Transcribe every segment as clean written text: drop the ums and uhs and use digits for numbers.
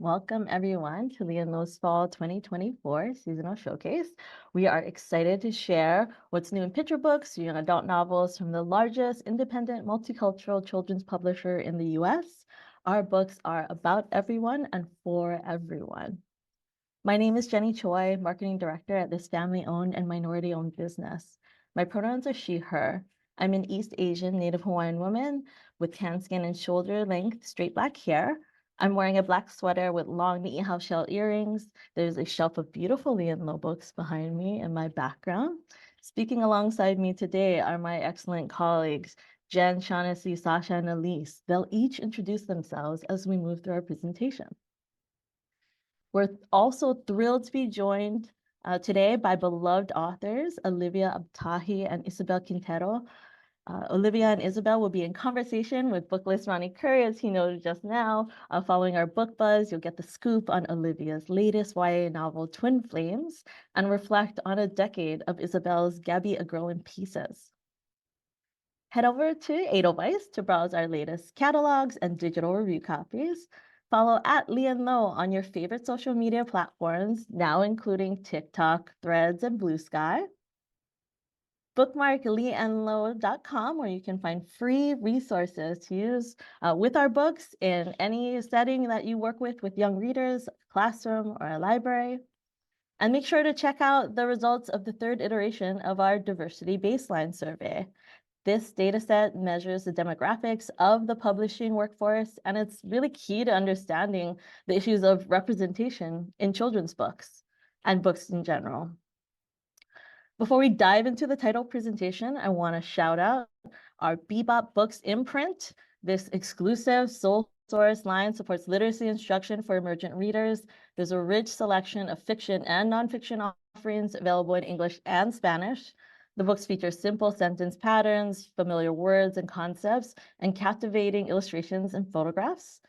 Welcome everyone to Lee and Lowe's Fall 2024 Seasonal Showcase. We are excited to share what's new in picture books, young adult novels from the largest independent multicultural children's publisher in the US. Our books are about everyone and for everyone. My name is Jenny Choi, Marketing Director at this family-owned and minority-owned business. My pronouns are she, her. I'm an East Asian Native Hawaiian woman with tan skin and shoulder-length straight black hair. I'm wearing a black sweater with long niihau shell earrings. There's a shelf of beautiful Lee and Low books behind me in my background. Speaking alongside me today are my excellent colleagues, Jen, Shaughnessy, Sasha, and Elise. They'll each introduce themselves as we move through our presentation. We're also thrilled to be joined today by beloved authors, Olivia Abtahi and Isabel Quintero. Olivia and Isabel will be in conversation with booklist Ronnie Curry, as he noted just now. Following our book buzz, you'll get the scoop on Olivia's latest YA novel, Twin Flames, and reflect on a decade of Isabel's Gabby a Girl in Pieces. Head over to Edelweiss to browse our latest catalogs and digital review copies. Follow at Lee and Low on your favorite social media platforms, now including TikTok, Threads, and Blue Sky. Bookmark leeandlow.com, where you can find free resources to use with our books in any setting that you work with young readers, classroom, or a library. And make sure to check out the results of the third iteration of our diversity baseline survey. This dataset measures the demographics of the publishing workforce, and it's really key to understanding the issues of representation in children's books and books in general. Before we dive into the title presentation, I want to shout out our Bebop Books imprint. This exclusive sole source line supports literacy instruction for emergent readers. There's a rich selection of fiction and nonfiction offerings available in English and Spanish. The books feature simple sentence patterns, familiar words and concepts, and captivating illustrations and photographs.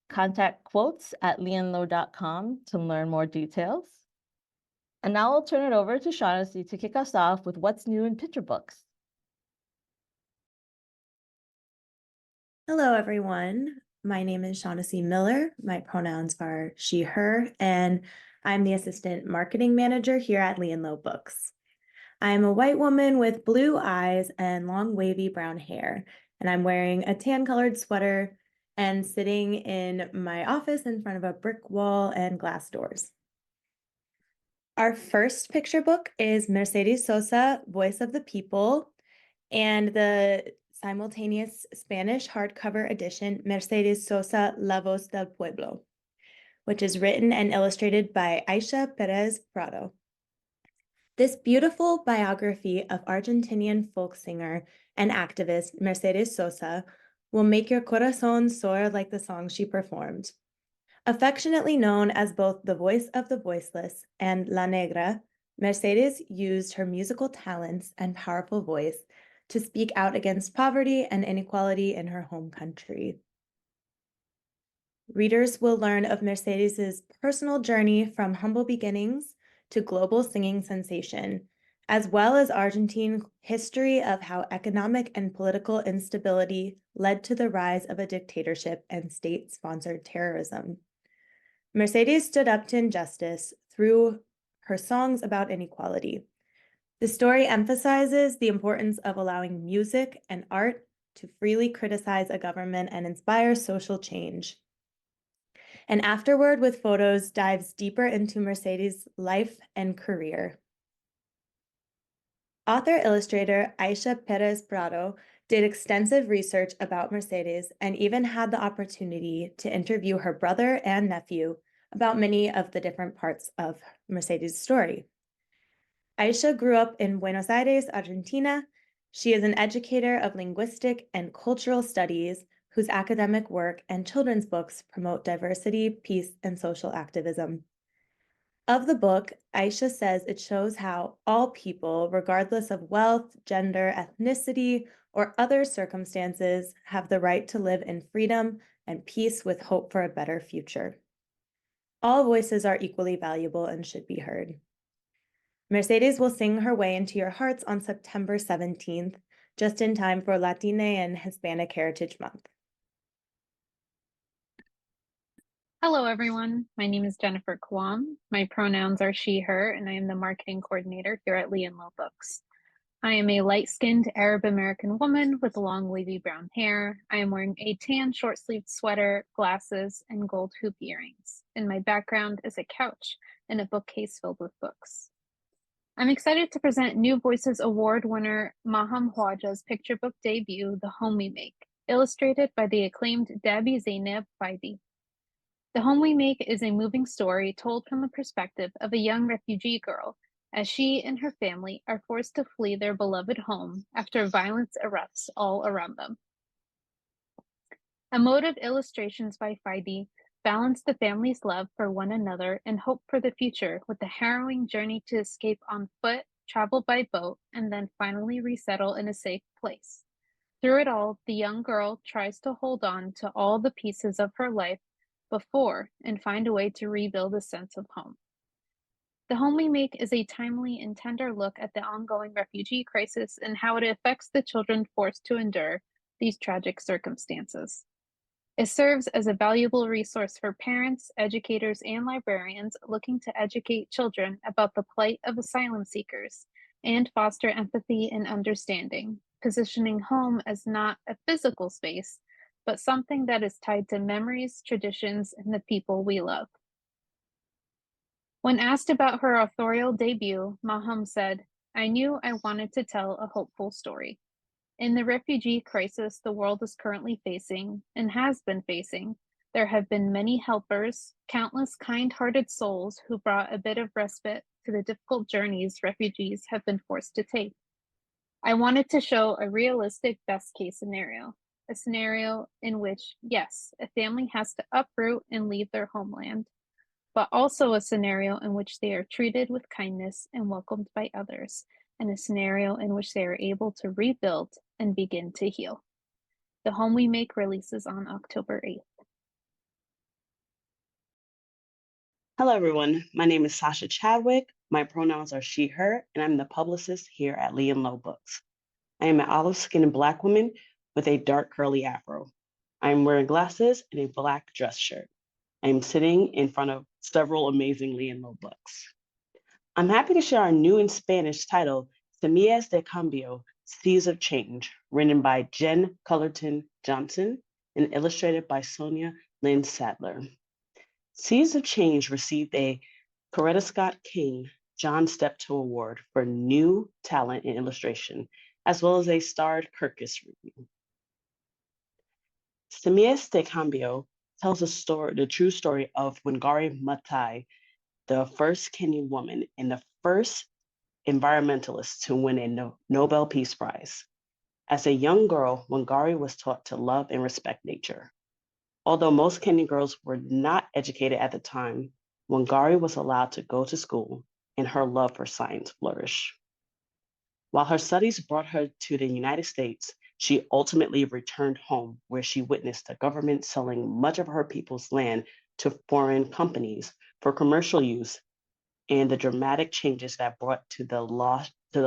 Contact quotes at leeandlow.com to learn more details. And now I'll turn it over to Shaughnessy to kick us off with what's new in picture books. Hello, everyone. My name is Shaughnessy Miller. My pronouns are she, her, and I'm the Assistant Marketing Manager here at Lee & Low Books. I'm a white woman with blue eyes and long wavy brown hair, and I'm wearing a tan-colored sweater and sitting in my office in front of a brick wall and glass doors. Our first picture book is Mercedes Sosa, Voice of the People, and the simultaneous Spanish hardcover edition, Mercedes Sosa, La Voz del Pueblo, which is written and illustrated by Aisha Perez Prado. This beautiful biography of Argentinian folk singer and activist Mercedes Sosa will make your corazón soar like the song she performed. Affectionately known as both the voice of the voiceless and La Negra, Mercedes used her musical talents and powerful voice to speak out against poverty and inequality in her home country. Readers will learn of Mercedes's personal journey from humble beginnings to global singing sensation, as well as Argentine history of how economic and political instability led to the rise of a dictatorship and state-sponsored terrorism. Mercedes stood up to injustice through her songs about inequality. The story emphasizes the importance of allowing music and art to freely criticize a government and inspire social change. And Afterward with Photos dives deeper into Mercedes' life and career. Author-illustrator Aisha Perez Prado did extensive research about Mercedes and even had the opportunity to interview her brother and nephew about many of the different parts of Mercedes' story. Aisha grew up in Buenos Aires, Argentina. She is an educator of linguistic and cultural studies whose academic work and children's books promote diversity, peace, and social activism. Of the book, Aisha says it shows how all people, regardless of wealth, gender, ethnicity, or other circumstances, have the right to live in freedom and peace with hope for a better future. All voices are equally valuable and should be heard. Mercedes will sing her way into your hearts on September 17th, just in time for Latina and Hispanic Heritage Month. Hello, everyone. My name is Jennifer Kwam. My pronouns are she, her, and I am the marketing coordinator here at Lee and Low Books. I am a light-skinned Arab American woman with long wavy brown hair. I am wearing a tan short-sleeved sweater, glasses, and gold hoop earrings. And my background is a couch and a bookcase filled with books. I'm excited to present New Voices Award winner Maham Khwaja's picture book debut, The Home We Make, illustrated by the acclaimed Dabi Zainab Faidi. The Home We Make is a moving story told from the perspective of a young refugee girl as she and her family are forced to flee their beloved home after violence erupts all around them. Emotive illustrations by Faidi balance the family's love for one another and hope for the future with the harrowing journey to escape on foot, travel by boat, and then finally resettle in a safe place. Through it all, the young girl tries to hold on to all the pieces of her life before and find a way to rebuild a sense of home. The Home We Make is a timely and tender look at the ongoing refugee crisis and how it affects the children forced to endure these tragic circumstances. It serves as a valuable resource for parents, educators, and librarians looking to educate children about the plight of asylum seekers and foster empathy and understanding, positioning home as not a physical space, but something that is tied to memories, traditions, and the people we love. When asked about her authorial debut, Maham said, "I knew I wanted to tell a hopeful story. In the refugee crisis the world is currently facing and has been facing, there have been many helpers, countless kind-hearted souls who brought a bit of respite to the difficult journeys refugees have been forced to take. I wanted to show a realistic best-case scenario, a scenario in which, yes, a family has to uproot and leave their homeland, but also a scenario in which they are treated with kindness and welcomed by others, and a scenario in which they are able to rebuild and begin to heal." The Home We Make releases on October 8th. Hello, everyone. My name is Sasha Chadwick. My pronouns are she, her, and I'm the publicist here at Lee and Low Books. I am an olive-skinned Black woman with a dark curly afro. I am wearing glasses and a Black dress shirt. I am sitting in front of several amazing Lee and Low books. I'm happy to share our new in Spanish title, Semillas de Cambio, Seeds of Change, written by Jen Cullerton Johnson and illustrated by Sonia Lynn Sadler. Seeds of Change received a Coretta Scott King John Steptoe Award for New Talent in Illustration, as well as a starred Kirkus review. Semillas de Cambio tells the true story of Wangari Maathai, the first Kenyan woman and the first environmentalist to win a Nobel Peace Prize. As a young girl, Wangari was taught to love and respect nature. Although most Kenyan girls were not educated at the time, Wangari was allowed to go to school and her love for science flourished. While her studies brought her to the United States, she ultimately returned home where she witnessed the government selling much of her people's land to foreign companies for commercial use and the dramatic changes that brought to the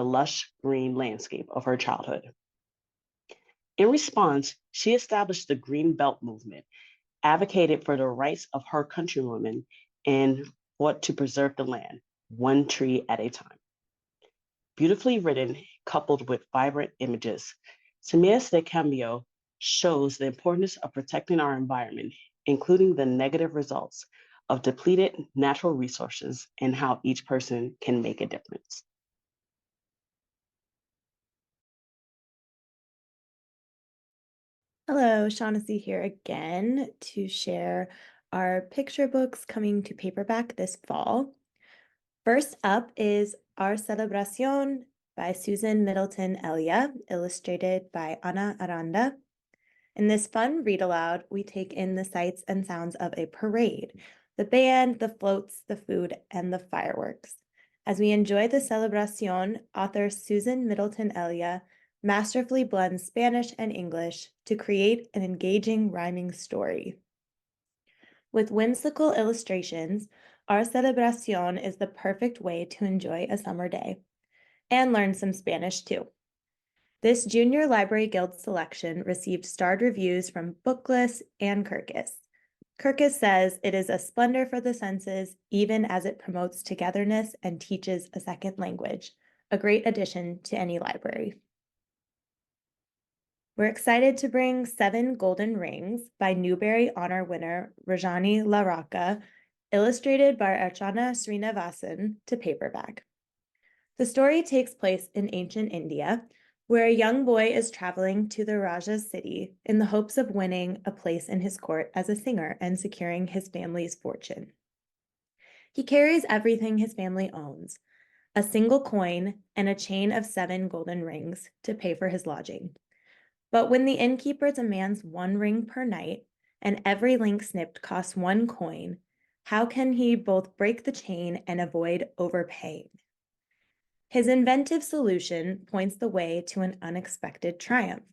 lush green landscape of her childhood. In response, she established the Green Belt movement, advocated for the rights of her countrywomen, and fought to preserve the land, one tree at a time. Beautifully written, coupled with vibrant images, Semillas de Cambio shows the importance of protecting our environment, including the negative results of depleted natural resources and how each person can make a difference. Hello, Shaughnessy here again to share our picture books coming to paperback this fall. First up is Our Celebración by Susan Middleton Elia, illustrated by Ana Aranda. In this fun read aloud, we take in the sights and sounds of a parade, the band, the floats, the food, and the fireworks. As we enjoy the Celebración, author Susan Middleton Elia masterfully blends Spanish and English to create an engaging rhyming story. With whimsical illustrations, Our Celebración is the perfect way to enjoy a summer day and learn some Spanish too. This Junior Library Guild selection received starred reviews from Booklist and Kirkus. Kirkus says it is a splendor for the senses, even as it promotes togetherness and teaches a second language, a great addition to any library. We're excited to bring 7 Golden Rings by Newbery Honor winner Rajani Laraka, illustrated by Archana Srinivasan, to paperback. The story takes place in ancient India, where a young boy is traveling to the Raja's city in the hopes of winning a place in his court as a singer and securing his family's fortune. He carries everything his family owns, a single coin and a chain of 7 golden rings to pay for his lodging. But when the innkeeper demands 1 ring per night and every link snipped costs 1 coin, how can he both break the chain and avoid overpaying? His inventive solution points the way to an unexpected triumph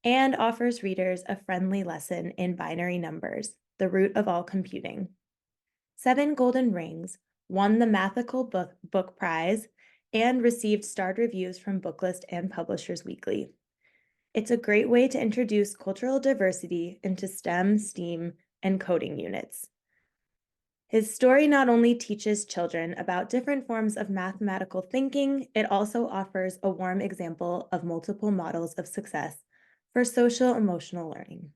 and offers readers a friendly lesson in binary numbers, the root of all computing. 7 Golden Rings won the Mathical Book Prize and received starred reviews from Booklist and Publishers Weekly. It's a great way to introduce cultural diversity into STEM, STEAM, and coding units. His story not only teaches children about different forms of mathematical thinking, it also offers a warm example of multiple models of success for social-emotional learning.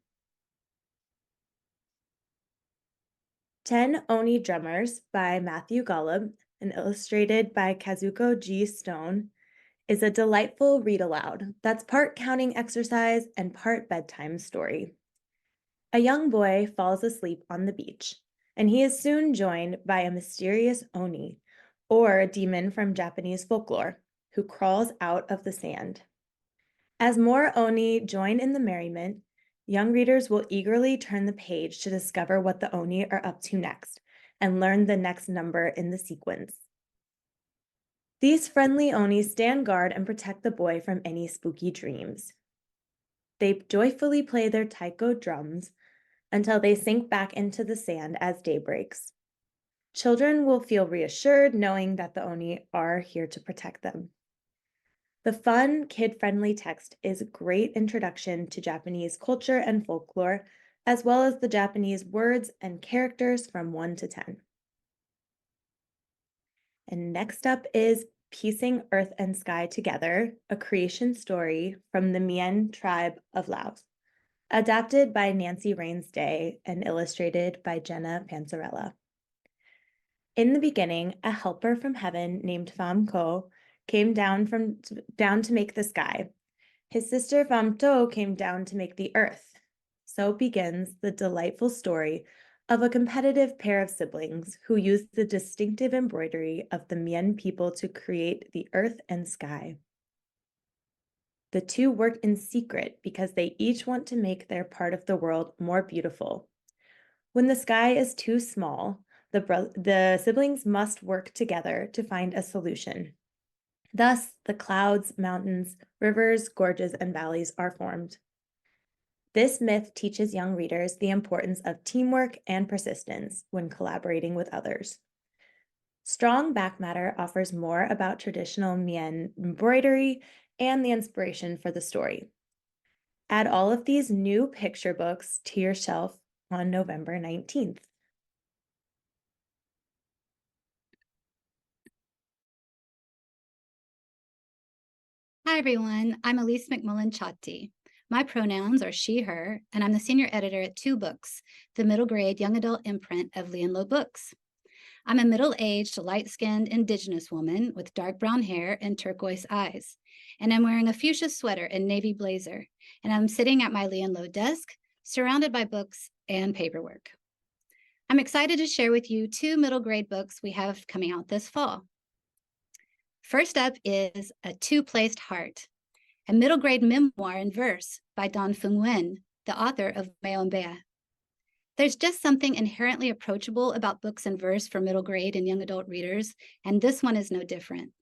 10 Oni Drummers by Matthew Golub and illustrated by Kazuko G. Stone is a delightful read-aloud that's part counting exercise and part bedtime story. A young boy falls asleep on the beach, and he is soon joined by a mysterious Oni, or a demon from Japanese folklore, who crawls out of the sand. As more Oni join in the merriment, young readers will eagerly turn the page to discover what the Oni are up to next and learn the next number in the sequence. These friendly Oni stand guard and protect the boy from any spooky dreams. They joyfully play their taiko drums until they sink back into the sand as day breaks. Children will feel reassured knowing that the Oni are here to protect them. The fun, kid-friendly text is a great introduction to Japanese culture and folklore, as well as the Japanese words and characters from 1 to 10. And next up is Piecing Earth and Sky Together, a creation story from the Mien tribe of Laos, adapted by Nancy Rains Day and illustrated by Jenna Panzarella. In the beginning, a helper from heaven named Pham Ko came down to make the sky. His sister Pham To came down to make the earth. So begins the delightful story of a competitive pair of siblings who used the distinctive embroidery of the Mien people to create the earth and sky. The two work in secret because they each want to make their part of the world more beautiful. When the sky is too small, the siblings must work together to find a solution. Thus, the clouds, mountains, rivers, gorges, and valleys are formed. This myth teaches young readers the importance of teamwork and persistence when collaborating with others. Strong Back Matter offers more about traditional Mien embroidery and the inspiration for the story. Add all of these new picture books to your shelf on November 19th. Hi, everyone. I'm Elise McMullen Chatti. My pronouns are she, her, and I'm the senior editor at 2 Books, the middle grade young adult imprint of Lee & Low Books. I'm a middle-aged, light-skinned Indigenous woman with dark brown hair and turquoise eyes, and I'm wearing a fuchsia sweater and navy blazer, and I'm sitting at my Lee & Low desk, surrounded by books and paperwork. I'm excited to share with you 2 middle grade books we have coming out this fall. First up is A Two-Placed Heart, a middle grade memoir in verse by Don Fung Nguyen, the author of Mayombe. There's just something inherently approachable about books in verse for middle grade and young adult readers, and this one is no different.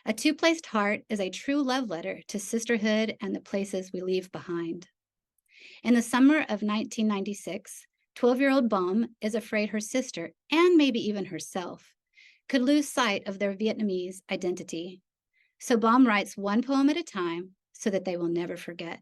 A Two-Placed Heart is a true love letter to sisterhood and the places we leave behind. In the summer of 1996, 12-year-old Bom is afraid her sister, and maybe even herself, could lose sight of their Vietnamese identity. So Bom writes one poem at a time so that they will never forget.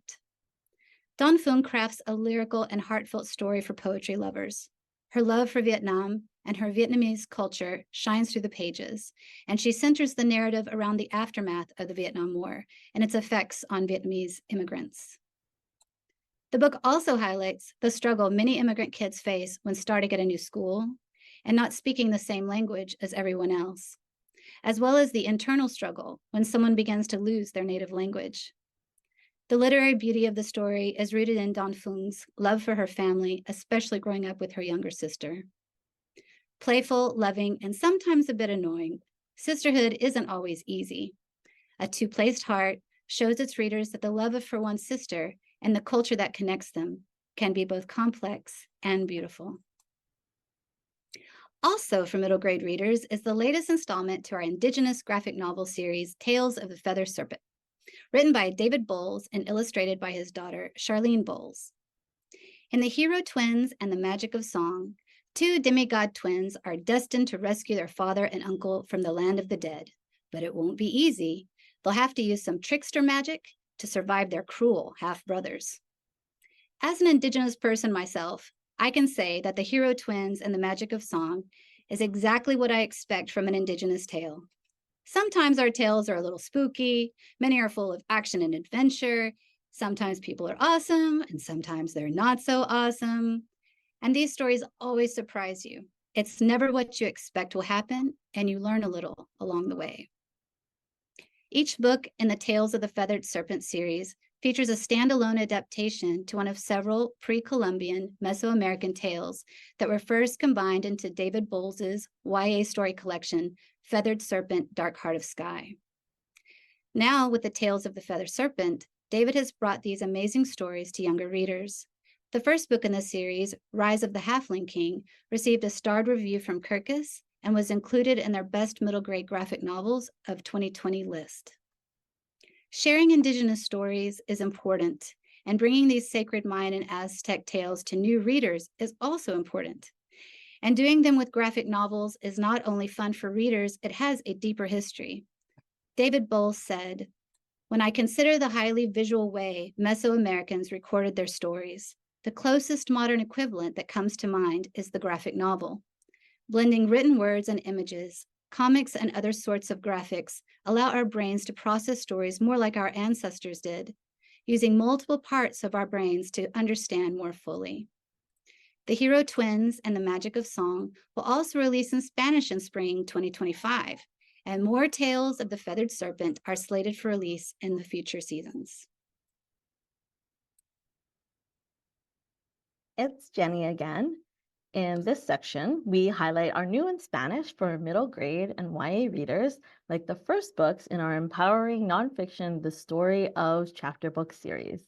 Don Fung crafts a lyrical and heartfelt story for poetry lovers. Her love for Vietnam and her Vietnamese culture shines through the pages, and she centers the narrative around the aftermath of the Vietnam War and its effects on Vietnamese immigrants. The book also highlights the struggle many immigrant kids face when starting at a new school and not speaking the same language as everyone else, as well as the internal struggle when someone begins to lose their native language. The literary beauty of the story is rooted in Dong Phung's love for her family, especially growing up with her younger sister. Playful, loving, and sometimes a bit annoying, sisterhood isn't always easy. A Two-Placed Heart shows its readers that the love for one's sister and the culture that connects them can be both complex and beautiful. Also for middle grade readers is the latest installment to our Indigenous graphic novel series, Tales of the Feather Serpent, written by David Bowles and illustrated by his daughter, Charlene Bowles. In The Hero Twins and the Magic of Song, two demigod twins are destined to rescue their father and uncle from the land of the dead, but it won't be easy. They'll have to use some trickster magic to survive their cruel half-brothers. As an Indigenous person myself, I can say that The Hero Twins and the Magic of Song is exactly what I expect from an Indigenous tale. Sometimes our tales are a little spooky, many are full of action and adventure, sometimes people are awesome, and sometimes they're not so awesome. And these stories always surprise you. It's never what you expect will happen, and you learn a little along the way. Each book in the Tales of the Feathered Serpent series features a standalone adaptation to one of several pre-Columbian Mesoamerican tales that were first combined into David Bowles's YA story collection, Feathered Serpent, Dark Heart of Sky. Now, with the Tales of the Feathered Serpent, David has brought these amazing stories to younger readers. The first book in the series, Rise of the Halfling King, received a starred review from Kirkus and was included in their best middle grade graphic novels of 2020 list. Sharing Indigenous stories is important, and bringing these sacred Mayan and Aztec tales to new readers is also important. And doing them with graphic novels is not only fun for readers, it has a deeper history. David Bowles said, "When I consider the highly visual way Mesoamericans recorded their stories, the closest modern equivalent that comes to mind is the graphic novel. Blending written words and images, comics and other sorts of graphics allow our brains to process stories more like our ancestors did, using multiple parts of our brains to understand more fully." The Hero Twins and the Magic of Song will also release in Spanish in spring 2025, and more Tales of the Feathered Serpent are slated for release in the future seasons. It's Jenny again. In this section, we highlight our new in Spanish for middle grade and YA readers, like the first books in our empowering nonfiction The Story of Chapter Book series.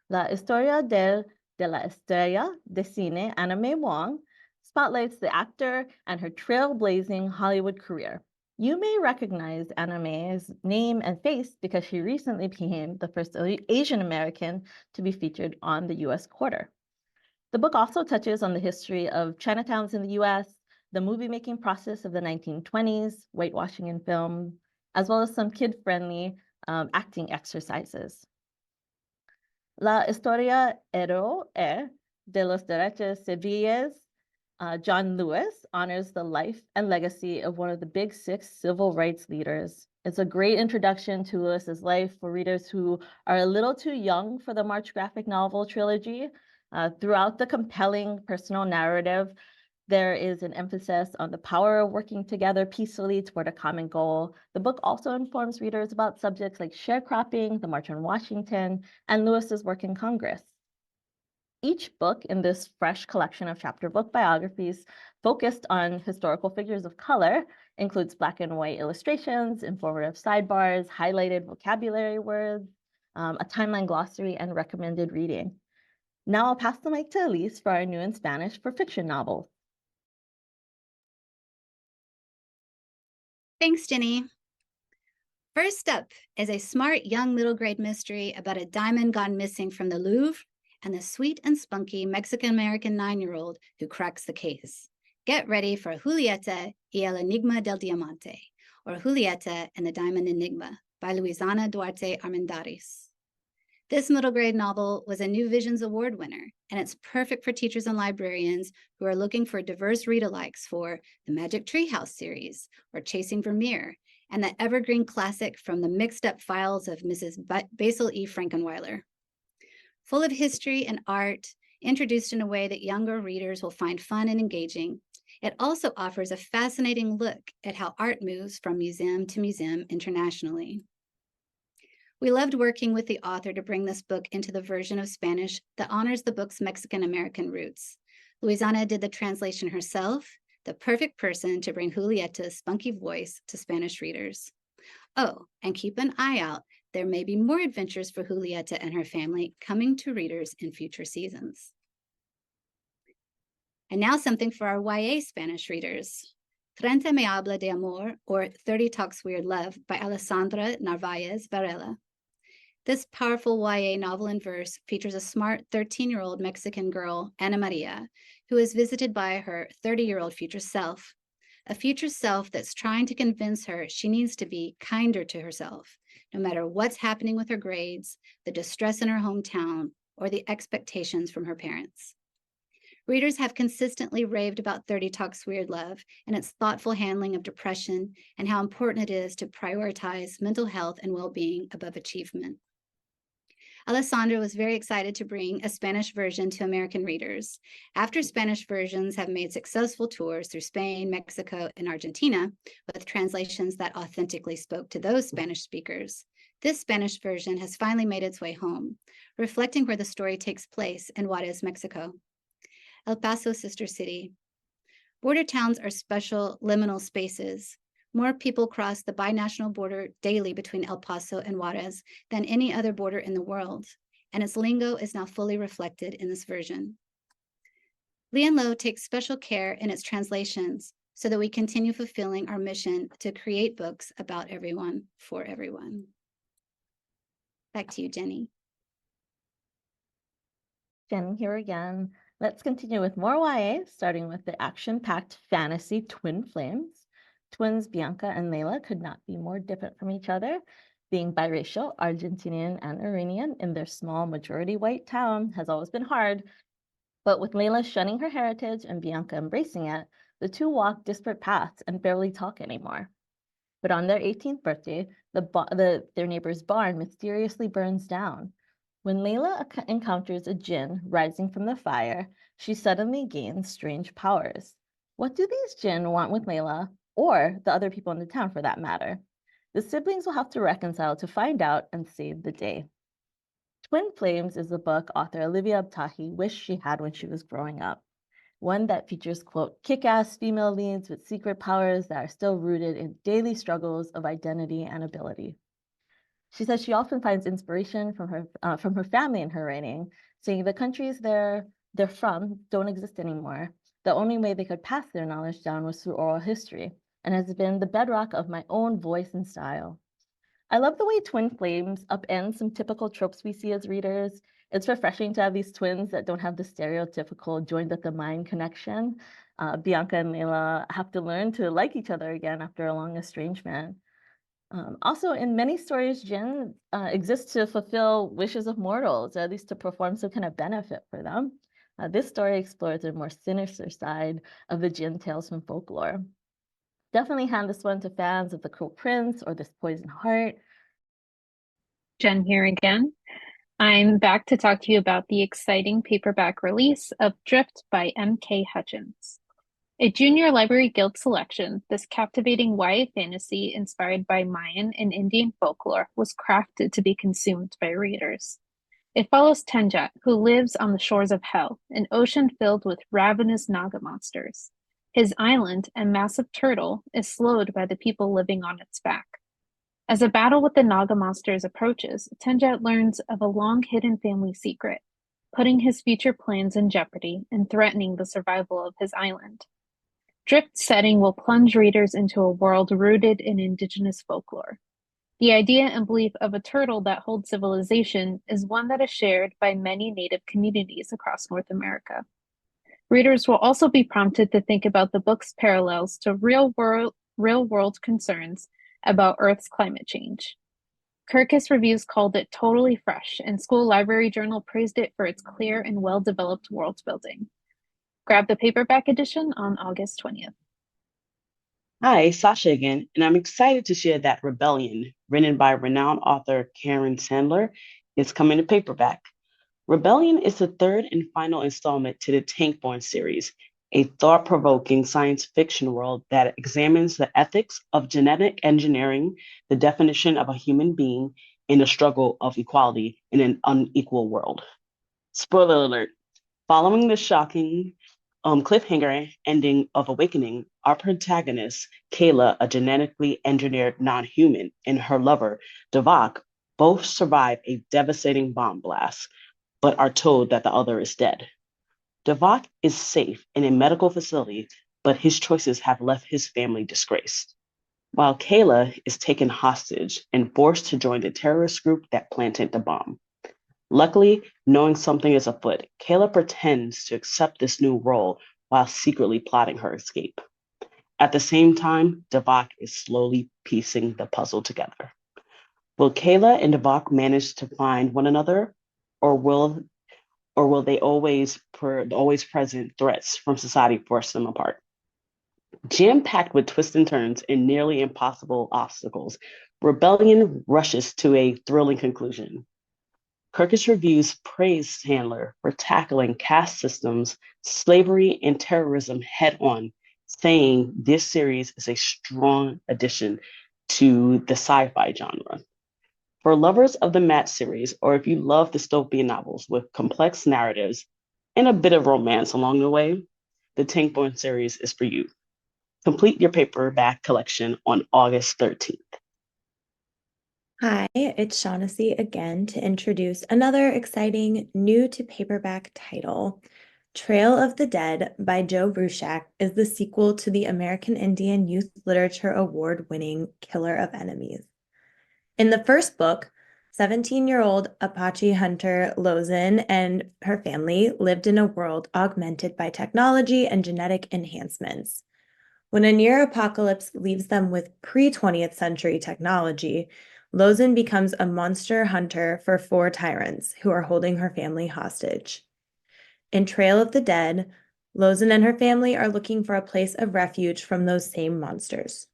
La Historia de la Estrella de Cine, Anna May Wong, spotlights the actor and her trailblazing Hollywood career. You may recognize Anna May's name and face because she recently became the first Asian American to be featured on the US quarter. The book also touches on the history of Chinatowns in the US, the movie-making process of the 1920s, whitewashing in film, as well as some kid-friendly acting exercises. La Historia Héroe de los Derechos Civiles, John Lewis, honors the life and legacy of one of the big six civil rights leaders. It's a great introduction to Lewis's life for readers who are a little too young for the March graphic novel trilogy. Throughout the compelling personal narrative, there is an emphasis on the power of working together peacefully toward a common goal. The book also informs readers about subjects like sharecropping, the March on Washington, and Lewis's work in Congress. Each book in this fresh collection of chapter book biographies focused on historical figures of color includes black and white illustrations, informative sidebars, highlighted vocabulary words, a timeline glossary, and recommended reading. Now I'll pass the mic to Elise for our new in Spanish for fiction novels. Thanks, Jenny. First up is a smart young middle grade mystery about a diamond gone missing from the Louvre and the sweet and spunky Mexican-American 9-year-old who cracks the case. Get ready for Julieta y el Enigma del Diamante, or Julieta and the Diamond Enigma by Luisana Duarte Armendariz. This middle grade novel was a New Visions Award winner, and it's perfect for teachers and librarians who are looking for diverse read-alikes for the Magic Treehouse series or Chasing Vermeer, and the evergreen classic from the mixed-up files of Mrs. Basil E. Frankenweiler. Full of history and art, introduced in a way that younger readers will find fun and engaging, it also offers a fascinating look at how art moves from museum to museum internationally. We loved working with the author to bring this book into the version of Spanish that honors the book's Mexican-American roots. Luisana did the translation herself, the perfect person to bring Julieta's spunky voice to Spanish readers. Oh, and keep an eye out. There may be more adventures for Julieta and her family coming to readers in future seasons. And now something for our YA Spanish readers. Treinta me habla de amor, or 30 Talks Weird Love by Alessandra Narvaez Varela. This powerful YA novel in verse features a smart 13-year-old Mexican girl, Ana Maria, who is visited by her 30-year-old future self, a future self that's trying to convince her she needs to be kinder to herself, no matter what's happening with her grades, the distress in her hometown, or the expectations from her parents. Readers have consistently raved about 30 Talks Weird Love and its thoughtful handling of depression and how important it is to prioritize mental health and well-being above achievement. Alessandra was very excited to bring a Spanish version to American readers. After Spanish versions have made successful tours through Spain, Mexico, and Argentina, with translations that authentically spoke to those Spanish speakers, this Spanish version has finally made its way home, reflecting where the story takes place in Juarez, Mexico. El Paso, sister city. Border towns are special liminal spaces. More people cross the binational border daily between El Paso and Juarez than any other border in the world, and its lingo is now fully reflected in this version. Lee and Low takes special care in its translations so that we continue fulfilling our mission to create books about everyone for everyone. Back to you, Jenny. Jenny here again. Let's continue with more YA, starting with the action-packed fantasy Twin Flames. Twins Bianca and Layla could not be more different from each other. Being biracial, Argentinian and Iranian in their small majority white town has always been hard, but with Layla shunning her heritage and Bianca embracing it, the two walk disparate paths and barely talk anymore. But on their 18th birthday, their neighbor's barn mysteriously burns down. When Layla encounters a jinn rising from the fire, she suddenly gains strange powers. What do these jinn want with Layla, or the other people in the town for that matter? The siblings will have to reconcile to find out and save the day. Twin Flames is the book author Olivia Abtahi wished she had when she was growing up. One that features, quote, kick-ass female leads with secret powers that are still rooted in daily struggles of identity and ability. She says she often finds inspiration from her family in her writing, saying the countries they're from don't exist anymore. The only way they could pass their knowledge down was through oral history, and has been the bedrock of my own voice and style. I love the way Twin Flames upends some typical tropes we see as readers. It's refreshing to have these twins that don't have the stereotypical joined at the mind connection. Bianca and Layla have to learn to like each other again after a long estrangement. Also, in many stories, jinn exists to fulfill wishes of mortals, or at least to perform some kind of benefit for them. This story explores a more sinister side of the jinn tales from folklore. Definitely hand this one to fans of The Cruel Prince or This Poison Heart. Jen here again. I'm back to talk to you about the exciting paperback release of Drift by M.K. Hutchins. A Junior Library Guild selection, this captivating YA fantasy inspired by Mayan and Indian folklore was crafted to be consumed by readers. It follows Tenjat, who lives on the shores of Hell, an ocean filled with ravenous Naga monsters. His island, a massive turtle, is slowed by the people living on its back. As a battle with the Naga monsters approaches, Tenjat learns of a long-hidden family secret, putting his future plans in jeopardy and threatening the survival of his island. Drift's setting will plunge readers into a world rooted in indigenous folklore. The idea and belief of a turtle that holds civilization is one that is shared by many Native communities across North America. Readers will also be prompted to think about the book's parallels to real-world concerns about Earth's climate change. Kirkus Reviews called it totally fresh, and School Library Journal praised it for its clear and well-developed world building. Grab the paperback edition on August 20th. Hi, Sasha again, and I'm excited to share that Rebellion, written by renowned author Karen Sandler, is coming to paperback. Rebellion is the third and final installment to the Tankborn series, a thought-provoking science fiction world that examines the ethics of genetic engineering, the definition of a human being, and the struggle of equality in an unequal world. Spoiler alert, following the shocking cliffhanger ending of Awakening, our protagonist, Kayla, a genetically engineered non-human, and her lover, Devak, both survive a devastating bomb blast, but are told that the other is dead. Devak is safe in a medical facility, but his choices have left his family disgraced, while Kayla is taken hostage and forced to join the terrorist group that planted the bomb. Luckily, knowing something is afoot, Kayla pretends to accept this new role while secretly plotting her escape. At the same time, Devak is slowly piecing the puzzle together. Will Kayla and Devak manage to find one another, or will they always present threats from society force them apart? Jam-packed with twists and turns and nearly impossible obstacles, Rebellion rushes to a thrilling conclusion. Kirkus Reviews praised Sandler for tackling caste systems, slavery, and terrorism head-on, saying this series is a strong addition to the sci-fi genre. For lovers of the Match series, or if you love dystopian novels with complex narratives and a bit of romance along the way, the Tankborn series is for you. Complete your paperback collection on August 13th. Hi, it's Shaughnessy again to introduce another exciting new to paperback title. Trail of the Dead by Joe Bruchac is the sequel to the American Indian Youth Literature Award-winning Killer of Enemies. In the first book, 17-year-old Apache hunter Lozin and her family lived in a world augmented by technology and genetic enhancements. When a near apocalypse leaves them with pre-20th century technology, Lozin becomes a monster hunter for 4 tyrants who are holding her family hostage. In Trail of the Dead, Lozin and her family are looking for a place of refuge from those same monsters.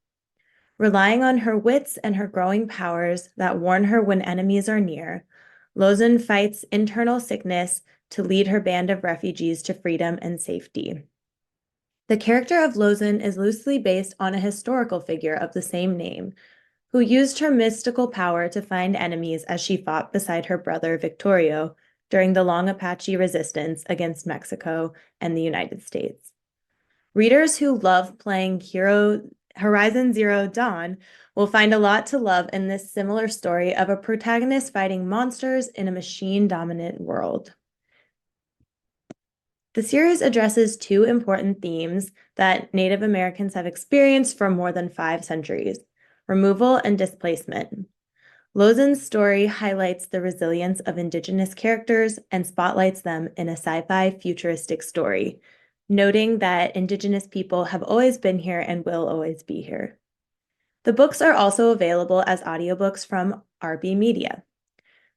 Relying on her wits and her growing powers that warn her when enemies are near, Lozin fights internal sickness to lead her band of refugees to freedom and safety. The character of Lozin is loosely based on a historical figure of the same name, who used her mystical power to find enemies as she fought beside her brother Victorio during the long Apache resistance against Mexico and the United States. Readers who love playing Horizon Zero Dawn will find a lot to love in this similar story of a protagonist fighting monsters in a machine-dominant world. The series addresses 2 important themes that Native Americans have experienced for more than 5 centuries: removal and displacement. Lozin's story highlights the resilience of Indigenous characters and spotlights them in a sci-fi futuristic story, noting that Indigenous people have always been here and will always be here. The books are also available as audiobooks from RB Media.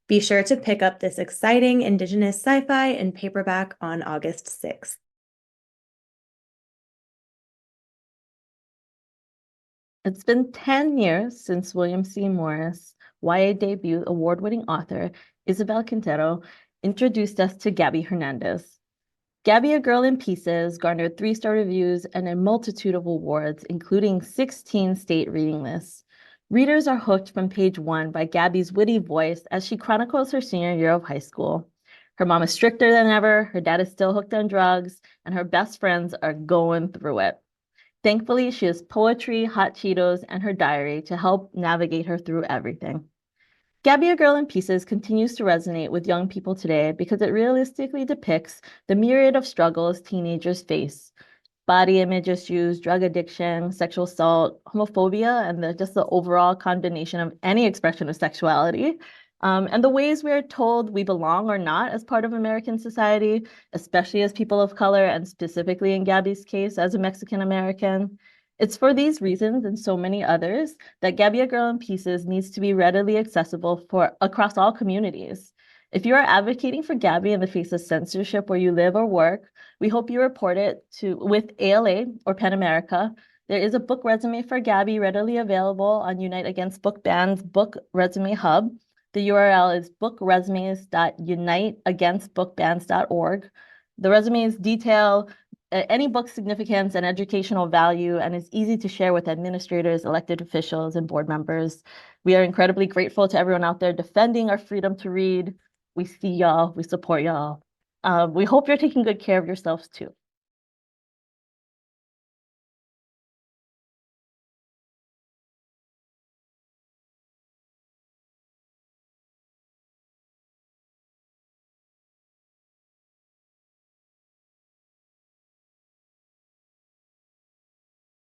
Be sure to pick up this exciting Indigenous sci-fi in paperback on August 6th. It's been 10 years since William C. Morris, YA debut award-winning author Isabel Quintero, introduced us to Gabby Hernandez. Gabby, A Girl in Pieces garnered 3-star reviews and a multitude of awards, including 16 state reading lists. Readers are hooked from page 1 by Gabby's witty voice as she chronicles her senior year of high school. Her mom is stricter than ever, her dad is still hooked on drugs, and her best friends are going through it. Thankfully, she has poetry, hot Cheetos, and her diary to help navigate her through everything. Gabby, A Girl in Pieces continues to resonate with young people today because it realistically depicts the myriad of struggles teenagers face: body image issues, drug addiction, sexual assault, homophobia, and just the overall combination of any expression of sexuality, and the ways we are told we belong or not as part of American society, especially as people of color, and specifically in Gabby's case, as a Mexican American. It's for these reasons and so many others that Gabby a Girl in Pieces needs to be readily accessible for across all communities. If you are advocating for Gabby in the face of censorship where you live or work, we hope you report it with ALA or PEN America. There is a book resume for Gabby readily available on Unite Against Book Ban's Book Resume Hub. The URL is bookresumes.uniteagainstbookbans.org. The resumes detail any book's significance and educational value and is easy to share with administrators, elected officials, and board members. We are incredibly grateful to everyone out there defending our freedom to read. We see y'all, we support y'all. We hope you're taking good care of yourselves too.